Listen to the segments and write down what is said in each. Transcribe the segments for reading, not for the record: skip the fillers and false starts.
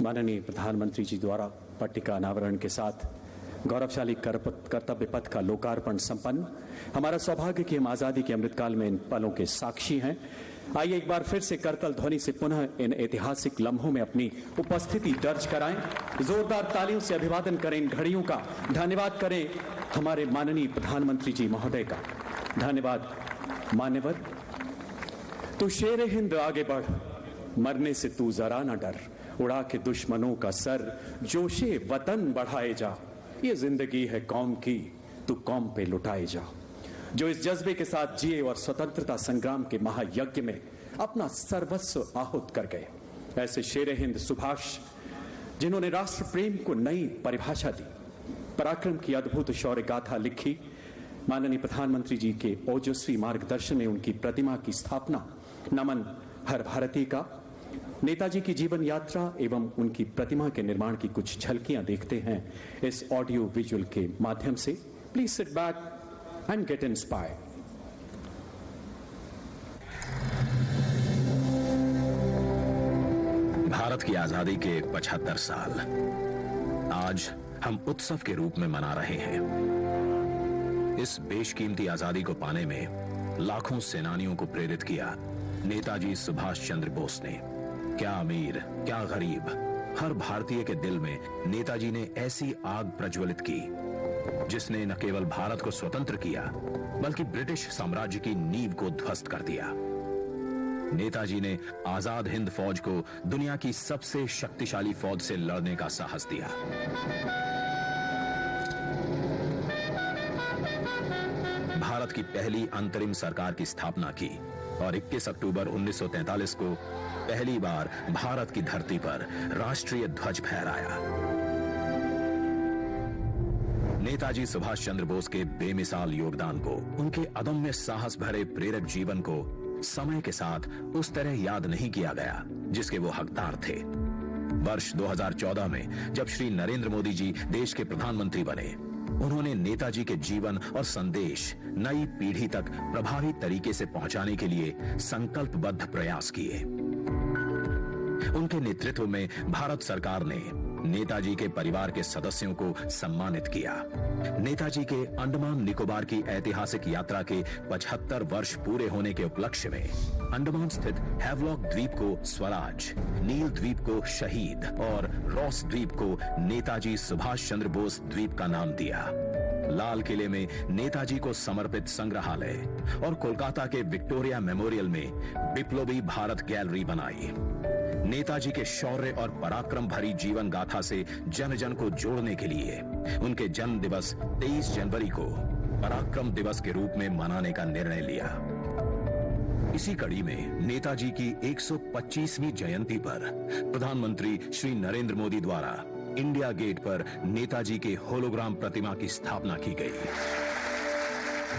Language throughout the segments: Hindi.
माननीय प्रधानमंत्री जी द्वारा पट्टिका अनावरण के साथ गौरवशाली कर्तव्य पथ का लोकार्पण संपन्न। हमारा सौभाग्य कि हम आजादी के अमृतकाल में इन पलों के साक्षी हैं। आइए एक बार फिर से करतल ध्वनि से पुनः इन ऐतिहासिक लम्हों में अपनी उपस्थिति दर्ज कराएं। जोरदार तालियों से अभिवादन करें इन घड़ियों का। धन्यवाद करें हमारे माननीय प्रधानमंत्री जी महोदय का। धन्यवाद। मान्यवर, तू शेर हिंद आगे बढ़, मरने से तू जरा न डर, उड़ा के दुश्मनों का सर, जोशे वतन बढ़ाए जा, ये जिंदगी है कौम की, तू कौम पे लुटाए जा। जो इस जज्बे के साथ जिए और स्वतंत्रता संग्राम के महायज्ञ में अपना सर्वस्व आहूत कर गए, ऐसे शेर हिंद सुभाष, जिन्होंने राष्ट्र प्रेम को नई परिभाषा दी, पराक्रम की अद्भुत शौर्य गाथा लिखी। माननीय प्रधानमंत्री जी के ओजस्वी मार्गदर्शन में उनकी प्रतिमा की स्थापना। नमन हर भारतीय का। नेताजी की जीवन यात्रा एवं उनकी प्रतिमा के निर्माण की कुछ झलकियां देखते हैं इस ऑडियो विजुअल के माध्यम से। Please sit back and get inspired. Bharat की आजादी के 75 साल आज हम उत्सव के रूप में मना रहे हैं। इस बेशकीमती आजादी को पाने में लाखों सेनानियों को प्रेरित किया नेताजी सुभाष चंद्र बोस ने। क्या अमीर, क्या गरीब, हर भारतीय के दिल में नेताजी ने ऐसी आग प्रज्वलित की जिसने न केवल भारत को स्वतंत्र किया बल्कि ब्रिटिश साम्राज्य की नींव को ध्वस्त कर दिया। नेताजी ने आजाद हिंद फौज को दुनिया की सबसे शक्तिशाली फौज से लड़ने का साहस दिया। भारत की पहली अंतरिम सरकार की स्थापना की और 21 अक्टूबर 1943 को पहली बार भारत की धरती पर राष्ट्रीय ध्वज फहराया। नेताजी सुभाष चंद्र बोस के बेमिसाल योगदान को, उनके अदम्य साहस भरे प्रेरक जीवन को समय के साथ उस तरह याद नहीं किया गया जिसके वो हकदार थे। वर्ष 2014 में जब श्री नरेंद्र मोदी जी देश के प्रधानमंत्री बने, उन्होंने नेताजी के जीवन और संदेश नई पीढ़ी तक प्रभावी तरीके से पहुंचाने के लिए संकल्पबद्ध प्रयास किए। उनके नेतृत्व में भारत सरकार ने नेताजी के परिवार के सदस्यों को सम्मानित किया। नेताजी के अंडमान निकोबार की ऐतिहासिक यात्रा के 75 वर्ष पूरे होने के उपलक्ष्य में अंडमान स्थित हैवलॉक द्वीप को स्वराज, नील द्वीप को शहीद और रॉस द्वीप को नेताजी सुभाष चंद्र बोस द्वीप का नाम दिया। लाल किले में नेताजी को समर्पित संग्रहालय और कोलकाता के विक्टोरिया मेमोरियल में विप्लवी भारत गैलरी बनाई। नेताजी के शौर्य और पराक्रम भरी जीवन गाथा से जन जन को जोड़ने के लिए उनके जन्म दिवस 23 जनवरी को पराक्रम दिवस के रूप में मनाने का निर्णय लिया। इसी कड़ी में नेताजी की 125वीं जयंती पर प्रधानमंत्री श्री नरेंद्र मोदी द्वारा इंडिया गेट पर नेताजी के होलोग्राम प्रतिमा की स्थापना की गई।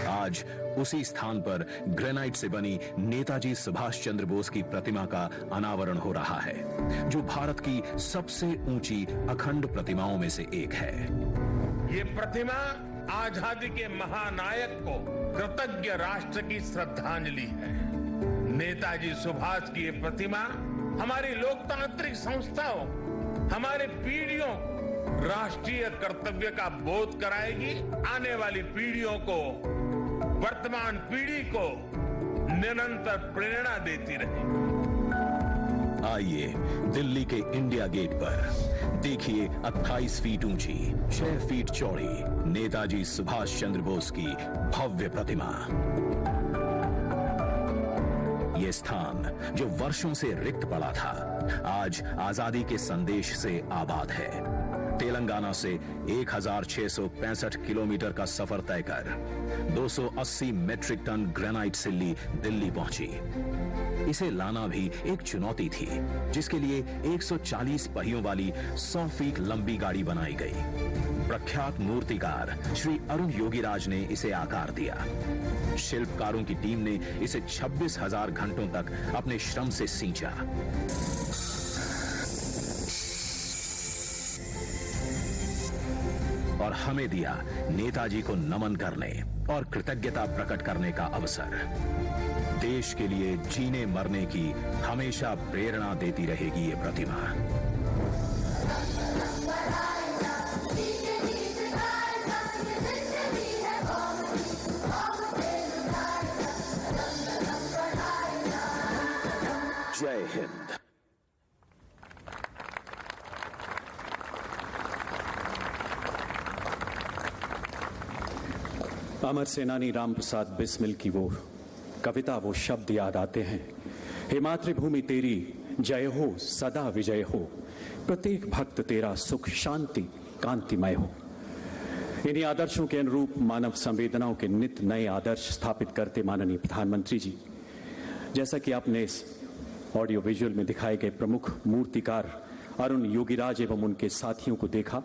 आज उसी स्थान पर ग्रेनाइट से बनी नेताजी सुभाष चंद्र बोस की प्रतिमा का अनावरण हो रहा है, जो भारत की सबसे ऊंची अखंड प्रतिमाओं में से एक है। ये प्रतिमा आजादी के महानायक को कृतज्ञ राष्ट्र की श्रद्धांजलि है। नेताजी सुभाष की ये प्रतिमा हमारी लोकतांत्रिक संस्थाओं, हमारे पीढ़ियों को राष्ट्रीय कर्तव्य का बोध कराएगी। आने वाली पीढ़ियों को, वर्तमान पीढ़ी को निरंतर प्रेरणा देती रहेगी। आइए दिल्ली के इंडिया गेट पर देखिए 28 फीट ऊंची, 6 फीट चौड़ी नेताजी सुभाष चंद्र बोस की भव्य प्रतिमा। ये स्थान जो वर्षों से रिक्त पड़ा था, आज आजादी के संदेश से आबाद है। तेलंगाना से 1665 किलोमीटर का सफर तय कर 280 मीट्रिक टन ग्रेनाइट सिल्ली दिल्ली पहुंची। इसे लाना भी एक चुनौती थी, जिसके लिए 140 पहियों वाली 100 फीट लंबी गाड़ी बनाई गई। प्रख्यात मूर्तिकार श्री अरुण योगीराज ने इसे आकार दिया। शिल्पकारों की टीम ने इसे 26,000 घंटों तक अपने श्रम से सींचा। और हमें दिया नेताजी को नमन करने और कृतज्ञता प्रकट करने का अवसर। देश के लिए जीने मरने की हमेशा प्रेरणा देती रहेगी ये प्रतिमा। जय हिंद। अमर सेनानी रामप्रसाद बिस्मिल की वो कविता, वो शब्द याद आते हैं। हे मातृभूमि तेरी जय हो, सदा विजय हो, प्रत्येक भक्त तेरा सुख शांति कांतिमय हो। इन्हीं आदर्शों के अनुरूप मानव संवेदनाओं के नित नए आदर्श स्थापित करते माननीय प्रधानमंत्री जी, जैसा कि आपने इस ऑडियो विजुअल में दिखाए गए प्रमुख मूर्तिकार अरुण योगीराज एवं उनके साथियों को देखा।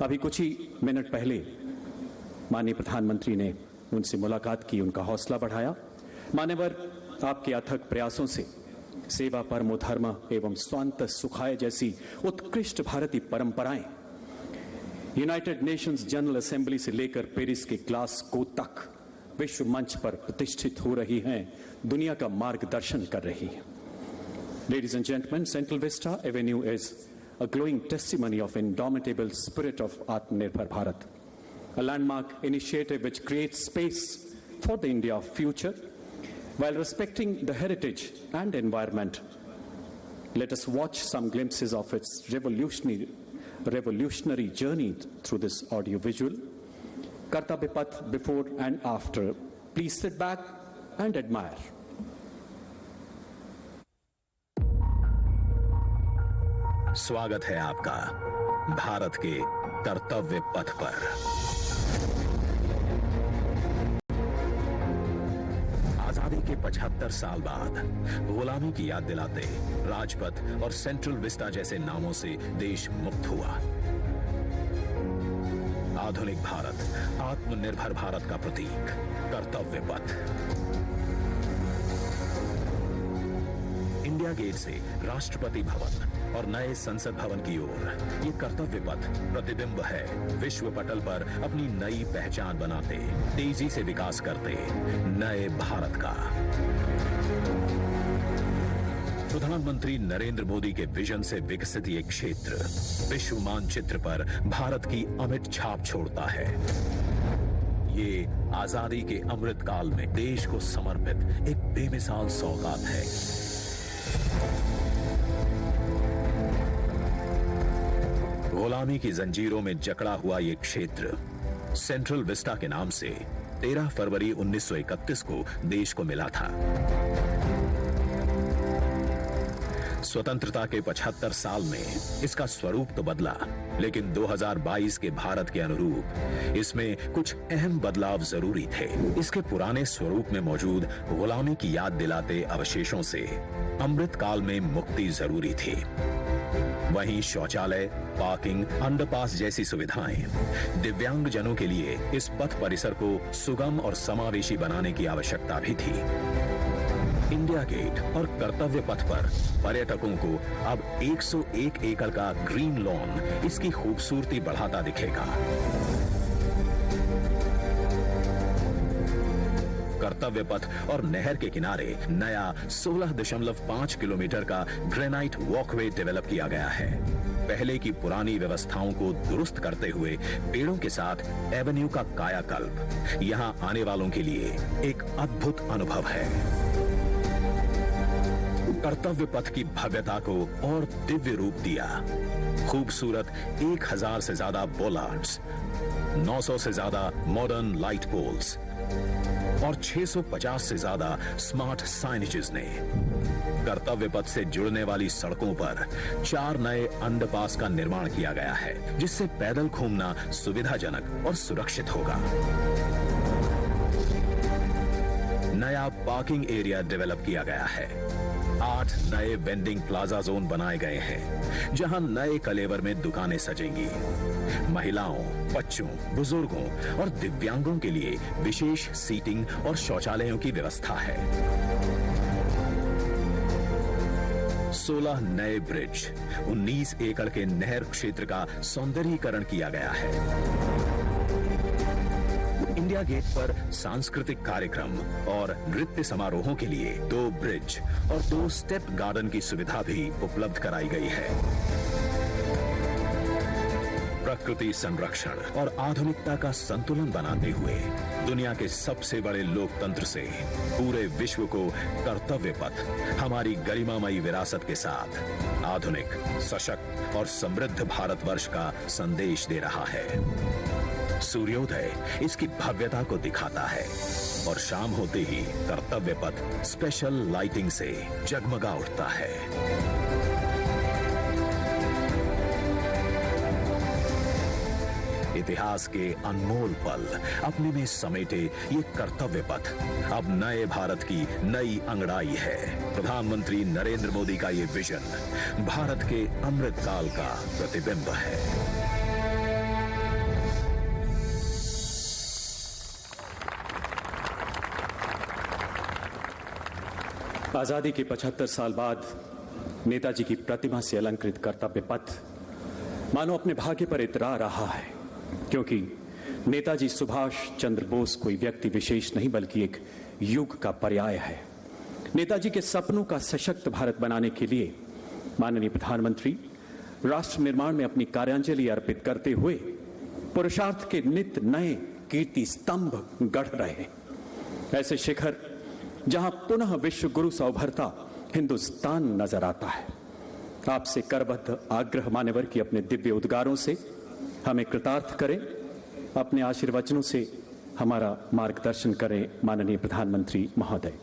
अभी कुछ ही मिनट पहले माननीय प्रधानमंत्री ने उनसे मुलाकात की, उनका हौसला बढ़ाया। मान्यवर, आपके अथक प्रयासों से सेवा परमो धर्म एवं स्वांत सुखाय जैसी उत्कृष्ट भारतीय परंपराएं यूनाइटेड नेशंस जनरल असेंबली से लेकर पेरिस के ग्लासगो तक विश्व मंच पर प्रतिष्ठित हो रही हैं, दुनिया का मार्गदर्शन कर रही हैं। Ladies and gentlemen, Central Vista Avenue is a glowing testimony of indomitable spirit of Atmanirbhar Bharat, a landmark initiative which creates space for the India of future while respecting the heritage and environment. Let us watch some glimpses of its revolutionary journey through this audio visual. Kartavya Path before and after. Please sit back and admire. स्वागत है आपका भारत के कर्तव्य पथ पर। आजादी के 75 साल बाद गुलामी की याद दिलाते राजपथ और सेंट्रल विस्टा जैसे नामों से देश मुक्त हुआ। आधुनिक भारत, आत्मनिर्भर भारत का प्रतीक कर्तव्य पथ। इंडिया गेट से राष्ट्रपति भवन और नए संसद भवन की ओर ये कर्तव्य पथ प्रतिबिंब है विश्व पटल पर अपनी नई पहचान बनाते, तेजी से विकास करते नए भारत का। प्रधानमंत्री नरेंद्र मोदी के विजन से विकसित ये क्षेत्र विश्व मानचित्र पर भारत की अमिट छाप छोड़ता है। ये आजादी के अमृत काल में देश को समर्पित एक बेमिसाल सौगात है। गुलामी की जंजीरों में जकड़ा हुआ ये क्षेत्र सेंट्रल विस्टा के नाम से 13 फरवरी 1931 को देश को मिला था। स्वतंत्रता के 75 साल में इसका स्वरूप तो बदला, लेकिन 2022 के भारत के अनुरूप इसमें कुछ अहम बदलाव जरूरी थे। इसके पुराने स्वरूप में मौजूद गुलामी की याद दिलाते अवशेषों से अमृत काल में मुक्ति जरूरी थी। वहीं शौचालय, पार्किंग, अंडरपास जैसी सुविधाएं दिव्यांग जनों के लिए इस पथ परिसर को सुगम और समावेशी बनाने की आवश्यकता भी थी। इंडिया गेट और कर्तव्य पथ पर पर्यटकों को अब 101 एकड़ का ग्रीन लॉन इसकी खूबसूरती बढ़ाता दिखेगा। कर्तव्य पथ और नहर के किनारे नया 16.5 किलोमीटर का ग्रेनाइट वॉकवे डेवलप किया गया है। पहले की पुरानी व्यवस्थाओं को दुरुस्त करते हुए पेड़ों के साथ एवेन्यू का कायाकल्प यहां आने वालों के लिए एक अद्भुत अनुभव है। कर्तव्य पथ की भव्यता को और दिव्य रूप दिया। खूबसूरत 1000 से ज्यादा बोलार्ड्स, 900 से ज्यादा मॉडर्न लाइट पोल्स और 650 से ज्यादा स्मार्ट साइनेजेस ने कर्तव्य पथ से जुड़ने वाली सड़कों पर 4 नए अंडरपास का निर्माण किया गया है, जिससे पैदल घूमना सुविधाजनक और सुरक्षित होगा। नया पार्किंग एरिया डेवलप किया गया है। 8 नए वेंडिंग प्लाजा जोन बनाए गए हैं, जहां नए कलेवर में दुकानें सजेंगी। महिलाओं, बच्चों, बुजुर्गों और दिव्यांगों के लिए विशेष सीटिंग और शौचालयों की व्यवस्था है। 16 नए ब्रिज, 19 एकड़ के नहर क्षेत्र का सौंदर्यीकरण किया गया है। इंडिया गेट पर सांस्कृतिक कार्यक्रम और नृत्य समारोहों के लिए 2 ब्रिज और 2 स्टेप गार्डन की सुविधा भी उपलब्ध कराई गई है। प्रकृति संरक्षण और आधुनिकता का संतुलन बनाते हुए दुनिया के सबसे बड़े लोकतंत्र से पूरे विश्व को कर्तव्य पथ हमारी गरिमामयी विरासत के साथ आधुनिक, सशक्त और समृद्ध भारतवर्ष का संदेश दे रहा है। सूर्योदय इसकी भव्यता को दिखाता है और शाम होते ही कर्तव्य पथ स्पेशल लाइटिंग से जगमगा उठता है। इतिहास के अनमोल पल अपने में समेटे ये कर्तव्य पथ अब नए भारत की नई अंगड़ाई है। प्रधानमंत्री नरेंद्र मोदी का ये विजन भारत के अमृत काल का प्रतिबिंब है। आजादी के 75 साल बाद नेताजी की प्रतिमा से अलंकृत कर्तव्य पथ मानो अपने भाग्य पर इतरा रहा है, क्योंकि नेताजी सुभाष चंद्र बोस कोई व्यक्ति विशेष नहीं बल्कि एक युग का पर्याय है। नेताजी के सपनों का सशक्त भारत बनाने के लिए माननीय प्रधानमंत्री राष्ट्र निर्माण में अपनी कार्यांजलि अर्पित करते हुए पुरुषार्थ के नित नए कीर्ति स्तंभ गढ़ रहे हैं। ऐसे शिखर जहां पुनः विश्व गुरु सा उभरता हिंदुस्तान नजर आता है। आपसे करबद्ध आग्रह मान्यवर की अपने दिव्य उद्गारों से हमें कृतार्थ करें, अपने आशीर्वचनों से हमारा मार्गदर्शन करें माननीय प्रधानमंत्री महोदय।